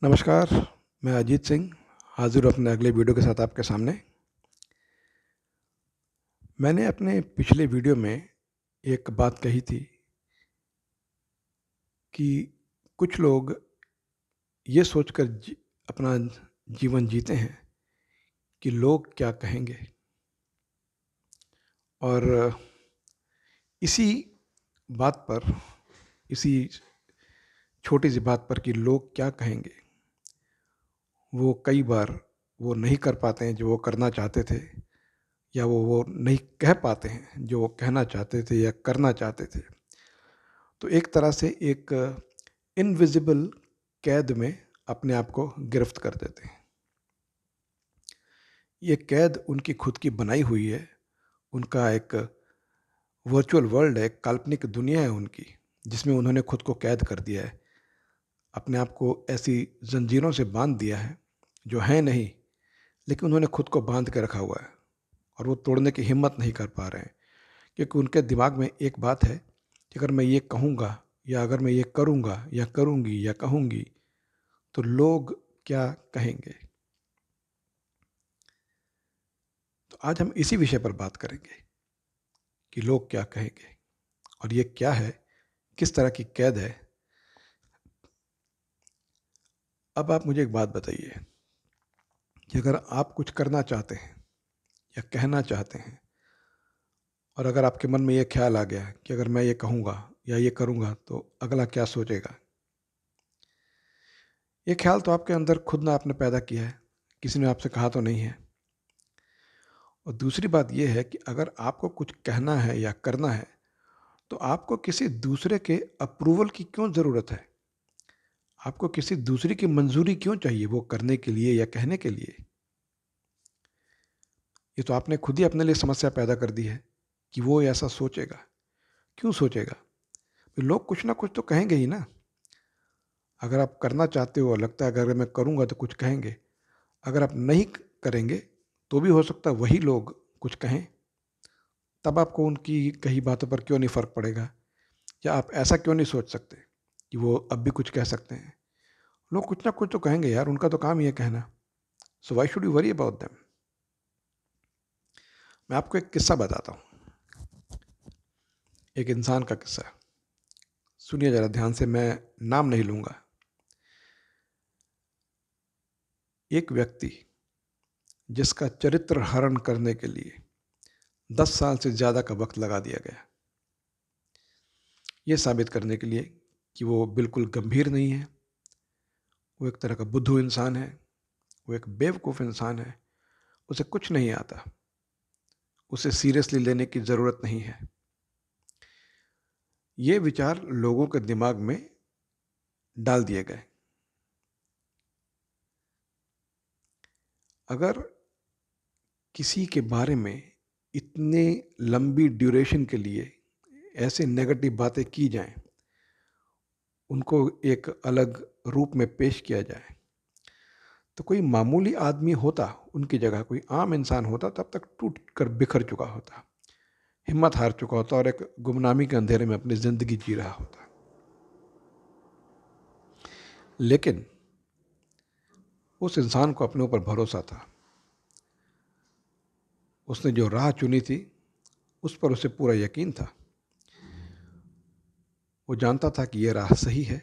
नमस्कार। मैं अजीत सिंह हाजिर हूँ अपने अगले वीडियो के साथ आपके सामने। मैंने अपने पिछले वीडियो में एक बात कही थी कि कुछ लोग ये सोचकर अपना जीवन जीते हैं कि लोग क्या कहेंगे, और इसी बात पर, इसी छोटी सी बात पर कि लोग क्या कहेंगे, वो कई बार वो नहीं कर पाते हैं जो वो करना चाहते थे, या वो नहीं कह पाते हैं जो वो कहना चाहते थे या करना चाहते थे। तो एक तरह से एक इनविजिबल कैद में अपने आप को गिरफ्त कर देते हैं। ये कैद उनकी खुद की बनाई हुई है, उनका एक वर्चुअल वर्ल्ड है, एक काल्पनिक दुनिया है उनकी, जिसमें उन्होंने खुद को कैद कर दिया है, अपने आप को ऐसी जंजीरों से बांध दिया है जो है नहीं, लेकिन उन्होंने खुद को बांध के रखा हुआ है और वो तोड़ने की हिम्मत नहीं कर पा रहे हैं, क्योंकि उनके दिमाग में एक बात है कि अगर मैं ये कहूँगा या अगर मैं ये करूँगा या करूँगी या कहूँगी तो लोग क्या कहेंगे। तो आज हम इसी विषय पर बात करेंगे कि लोग क्या कहेंगे और ये क्या है, किस तरह की कैद है। अब आप मुझे एक बात बताइए कि अगर आप कुछ करना चाहते हैं या कहना चाहते हैं, और अगर आपके मन में ये ख्याल आ गया कि अगर मैं ये कहूँगा या ये करूँगा तो अगला क्या सोचेगा, ये ख्याल तो आपके अंदर खुद ना आपने पैदा किया है, किसी ने आपसे कहा तो नहीं है। और दूसरी बात यह है कि अगर आपको कुछ कहना है या करना है तो आपको किसी दूसरे के अप्रूवल की क्यों ज़रूरत है, आपको किसी दूसरे की मंजूरी क्यों चाहिए वो करने के लिए या कहने के लिए। ये तो आपने खुद ही अपने लिए समस्या पैदा कर दी है कि वो ऐसा सोचेगा। क्यों सोचेगा? लोग कुछ ना कुछ तो कहेंगे ही ना। अगर आप करना चाहते हो और लगता है अगर मैं करूँगा तो कुछ कहेंगे, अगर आप नहीं करेंगे तो भी हो सकता है वही लोग कुछ कहें, तब आपको उनकी कही बातों पर क्यों नहीं फ़र्क पड़ेगा, या आप ऐसा क्यों नहीं सोच सकते कि वो अब भी कुछ कह सकते हैं। लोग कुछ ना कुछ तो कहेंगे यार, उनका तो काम ही है कहना। So why should you worry about them. मैं आपको एक किस्सा बताता हूँ, एक इंसान का किस्सा। सुनिए ज़रा ध्यान से, मैं नाम नहीं लूँगा। एक व्यक्ति जिसका चरित्र हरण करने के लिए 10 साल से ज़्यादा का वक्त लगा दिया गया, ये साबित करने के लिए कि वो बिल्कुल गंभीर नहीं है, वो एक तरह का बुद्धू इंसान है, वो एक बेवकूफ़ इंसान है, उसे कुछ नहीं आता, उसे सीरियसली लेने की ज़रूरत नहीं है। ये विचार लोगों के दिमाग में डाल दिए गए। अगर किसी के बारे में इतने लंबी ड्यूरेशन के लिए ऐसे नेगेटिव बातें की जाएं, उनको एक अलग रूप में पेश किया जाए, तो कोई मामूली आदमी होता, उनकी जगह कोई आम इंसान होता, तब तक टूट कर बिखर चुका होता, हिम्मत हार चुका होता और एक गुमनामी के अंधेरे में अपनी ज़िंदगी जी रहा होता। लेकिन उस इंसान को अपने ऊपर भरोसा था, उसने जो राह चुनी थी उस पर उसे पूरा यकीन था। वो जानता था कि ये राह सही है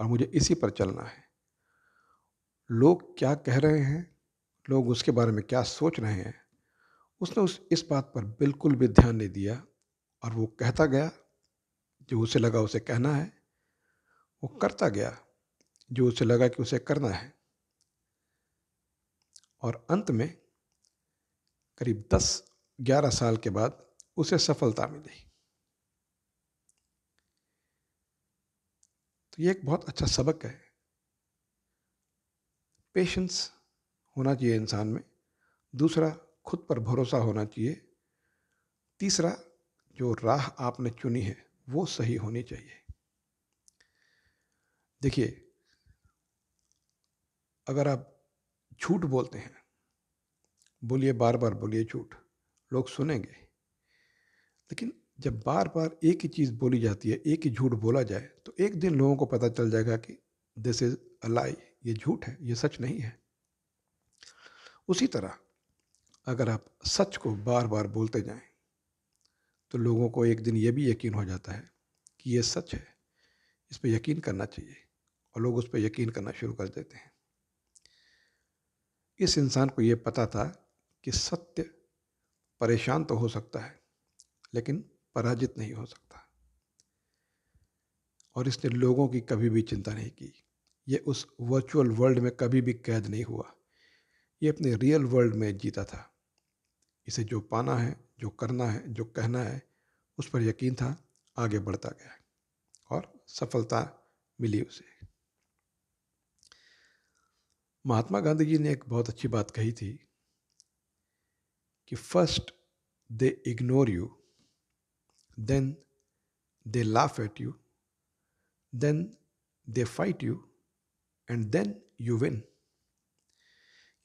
और मुझे इसी पर चलना है। लोग क्या कह रहे हैं, लोग उसके बारे में क्या सोच रहे हैं, उसने इस बात पर बिल्कुल भी ध्यान नहीं दिया, और वो कहता गया जो उसे लगा उसे कहना है, वो करता गया जो उसे लगा कि उसे करना है, और अंत में करीब 10-11 साल के बाद उसे सफलता मिली। तो ये एक बहुत अच्छा सबक है। पेशेंस होना चाहिए इंसान में। दूसरा, खुद पर भरोसा होना चाहिए। तीसरा, जो राह आपने चुनी है वो सही होनी चाहिए। देखिए, अगर आप झूठ बोलते हैं, बोलिए, बार बार बोलिए झूठ, लोग सुनेंगे। लेकिन जब बार बार एक ही चीज़ बोली जाती है, एक ही झूठ बोला जाए, तो एक दिन लोगों को पता चल जाएगा कि दिस इज़ अ लाई, ये झूठ है, ये सच नहीं है। उसी तरह अगर आप सच को बार बार बोलते जाएं तो लोगों को एक दिन ये भी यकीन हो जाता है कि ये सच है, इस पर यकीन करना चाहिए, और लोग उस पर यकीन करना शुरू कर देते हैं। इस इंसान को ये पता था कि सत्य परेशान तो हो सकता है लेकिन पराजित नहीं हो सकता, और इसने लोगों की कभी भी चिंता नहीं की। ये उस वर्चुअल वर्ल्ड में कभी भी कैद नहीं हुआ, ये अपने रियल वर्ल्ड में जीता था। इसे जो पाना है, जो करना है, जो कहना है, उस पर यकीन था, आगे बढ़ता गया और सफलता मिली उसे। महात्मा गांधी जी ने एक बहुत अच्छी बात कही थी कि first they ignore you, then they laugh at you, then they fight you, and then you win.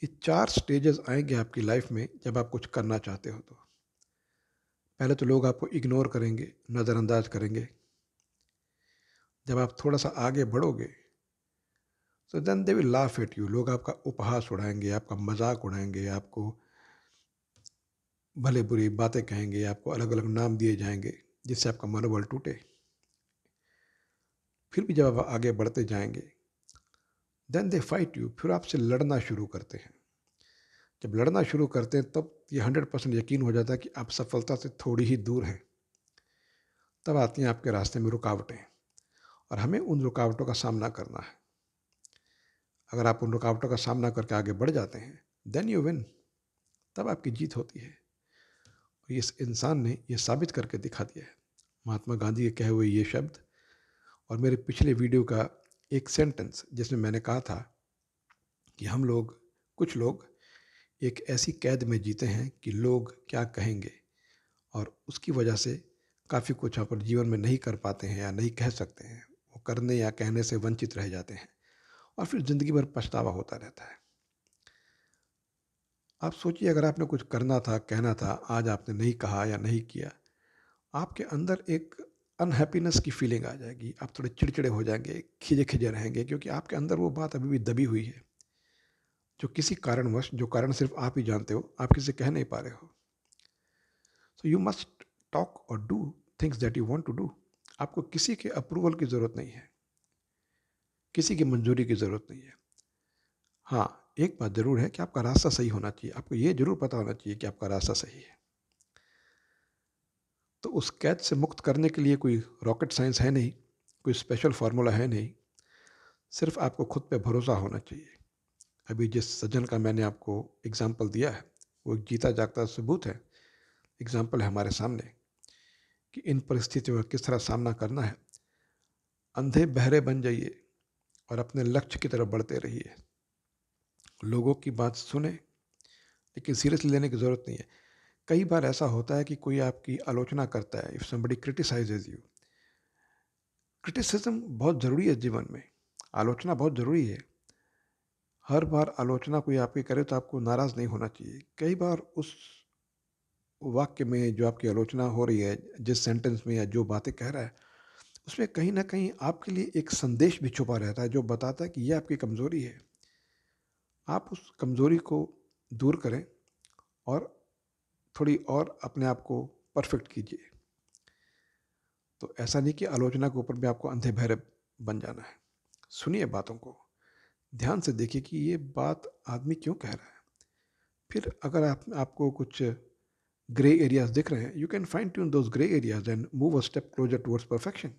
ये 4 स्टेजेस आएंगे आपकी लाइफ में जब आप कुछ करना चाहते हो तो। पहले तो लोग आपको इग्नोर करेंगे, नज़रअंदाज करेंगे। जब आप थोड़ा सा आगे बढ़ोगे तो then they will laugh at you, लोग आपका उपहास उड़ाएंगे, आपका मजाक उड़ाएंगे, आपको भले बुरी बातें कहेंगे, आपको अलग अलग नाम दिए जाएंगे जिससे आपका मनोबल टूटे। फिर भी जब आप आगे बढ़ते जाएंगे देन दे फाइट यू, फिर आपसे लड़ना शुरू करते हैं। जब लड़ना शुरू करते हैं तब ये 100% यकीन हो जाता है कि आप सफलता से थोड़ी ही दूर हैं। तब आती हैं आपके रास्ते में रुकावटें, और हमें उन रुकावटों का सामना करना है। अगर आप उन रुकावटों का सामना करके आगे बढ़ जाते हैं देन यू विन, तब आपकी जीत होती है। और इस इंसान ने ये साबित करके दिखा दिया है। महात्मा गांधी के कहे हुए ये शब्द और मेरे पिछले वीडियो का एक सेंटेंस जिसमें मैंने कहा था कि हम लोग, कुछ लोग एक ऐसी कैद में जीते हैं कि लोग क्या कहेंगे, और उसकी वजह से काफ़ी कुछ अपन जीवन में नहीं कर पाते हैं या नहीं कह सकते हैं, वो करने या कहने से वंचित रह जाते हैं, और फिर ज़िंदगी भर पछतावा होता रहता है। आप सोचिए, अगर आपने कुछ करना था, कहना था, आज आपने नहीं कहा या नहीं किया, आपके अंदर एक अनहैप्पीनेस की फीलिंग आ जाएगी, आप थोड़े चिड़चिड़े हो जाएंगे, खिजे खिजे रहेंगे, क्योंकि आपके अंदर वो बात अभी भी दबी हुई है जो किसी कारणवश, जो कारण सिर्फ आप ही जानते हो, आप किसी से कह नहीं पा रहे हो। सो यू मस्ट टॉक और do things that you want to do. आपको किसी के अप्रूवल की ज़रूरत नहीं है, किसी की मंजूरी की ज़रूरत नहीं है। हाँ, एक बात ज़रूर है कि आपका रास्ता सही होना चाहिए, आपको ये ज़रूर पता होना चाहिए कि आपका रास्ता सही है। तो उस कैद से मुक्त करने के लिए कोई रॉकेट साइंस है नहीं, कोई स्पेशल फार्मूला है नहीं, सिर्फ आपको खुद पे भरोसा होना चाहिए। अभी जिस सज्जन का मैंने आपको एग्जाम्पल दिया है वो एक जीता जागता सबूत है, एग्जाम्पल है हमारे सामने कि इन परिस्थितियों में किस तरह सामना करना है। अंधे बहरे बन जाइए और अपने लक्ष्य की तरफ बढ़ते रहिए। लोगों की बात सुने लेकिन सीरियसली लेने की ज़रूरत नहीं है। कई बार ऐसा होता है कि कोई आपकी आलोचना करता है, इफ़ समबडी क्रिटिसाइजेज यू। क्रिटिसिज्म बहुत ज़रूरी है जीवन में, आलोचना बहुत ज़रूरी है। हर बार आलोचना कोई आपकी करे तो आपको नाराज़ नहीं होना चाहिए। कई बार उस वाक्य में जो आपकी आलोचना हो रही है, जिस सेंटेंस में या जो बातें कह रहा है, उसमें कहीं ना कहीं आपके लिए एक संदेश भी छुपा रहता है जो बताता है कि यह आपकी कमज़ोरी है। आप उस कमज़ोरी को दूर करें और थोड़ी और अपने आप को परफेक्ट कीजिए। तो ऐसा नहीं कि आलोचना के ऊपर भी आपको अंधे बहरे बन जाना है। सुनिए बातों को, ध्यान से देखिए कि ये बात आदमी क्यों कह रहा है। फिर अगर आपको कुछ ग्रे एरियाज दिख रहे हैं, you can fine tune those grey areas and move a step closer towards perfection.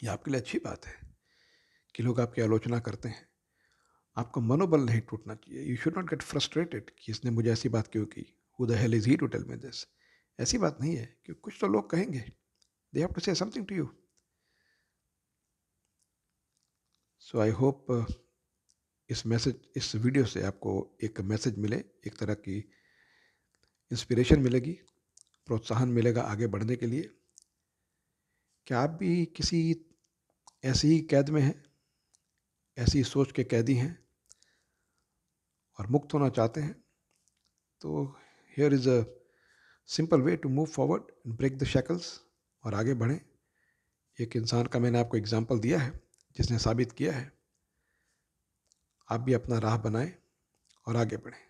ये आपके लिए अच्छी बात है कि लोग आपकी आलोचना करते हैं। आपका मनोबल नहीं टूटना चाहिए। You should not get frustrated कि इसने मुझे ऐसी बात क्यों की, who the hell is he to tell me this. ऐसी बात नहीं है कि कुछ तो लोग कहेंगे, they have to say something to you. So I hope इस वीडियो से आपको एक मैसेज मिले, एक तरह की इंस्पिरेशन मिलेगी, प्रोत्साहन मिलेगा आगे बढ़ने के लिए। क्या आप भी किसी ऐसी ही कैद में हैं, ऐसी सोच के कैदी हैं और मुक्त होना चाहते हैं? तो here is a simple way to move forward and break the shackles और आगे बढ़ें। एक इंसान का मैंने आपको एग्जांपल दिया है जिसने साबित किया है आप भी अपना राह बनाएं और आगे बढ़ें।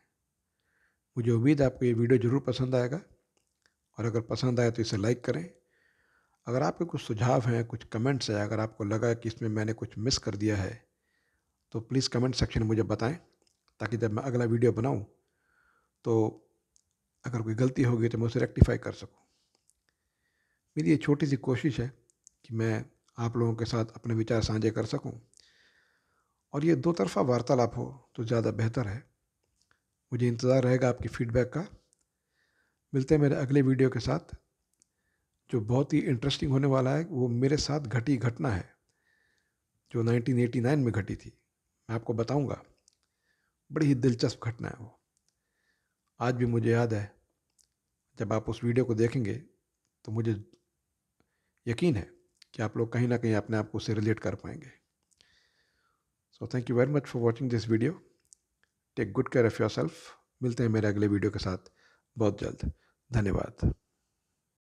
मुझे उम्मीद है आपको ये वीडियो ज़रूर पसंद आएगा, और अगर पसंद आए तो इसे लाइक करें। अगर आपके कुछ सुझाव हैं, कुछ कमेंट्स हैं, अगर आपको लगा कि इसमें मैंने कुछ मिस कर दिया है तो प्लीज़ कमेंट सेक्शन में मुझे बताएं, ताकि जब मैं अगला वीडियो बनाऊं तो अगर कोई गलती होगी तो मैं उसे रेक्टिफाई कर सकूं। मेरी ये छोटी सी कोशिश है कि मैं आप लोगों के साथ अपने विचार साझे कर सकूं, और ये दो तरफा वार्तालाप हो तो ज़्यादा बेहतर है। मुझे इंतज़ार रहेगा आपकी फीडबैक का। मिलते हैं मेरे अगले वीडियो के साथ, जो बहुत ही इंटरेस्टिंग होने वाला है। वो मेरे साथ घटी घटना है जो 1989 में घटी थी। मैं आपको बताऊंगा, बड़ी ही दिलचस्प घटना है वो। आज भी मुझे याद है। जब आप उस वीडियो को देखेंगे तो मुझे यकीन है कि आप लोग कहीं ना कहीं अपने आप को उससे रिलेट कर पाएंगे। So thank you very much for watching this video. Take good care of your self. मिलते हैं मेरे अगले वीडियो के साथ बहुत जल्द। धन्यवाद।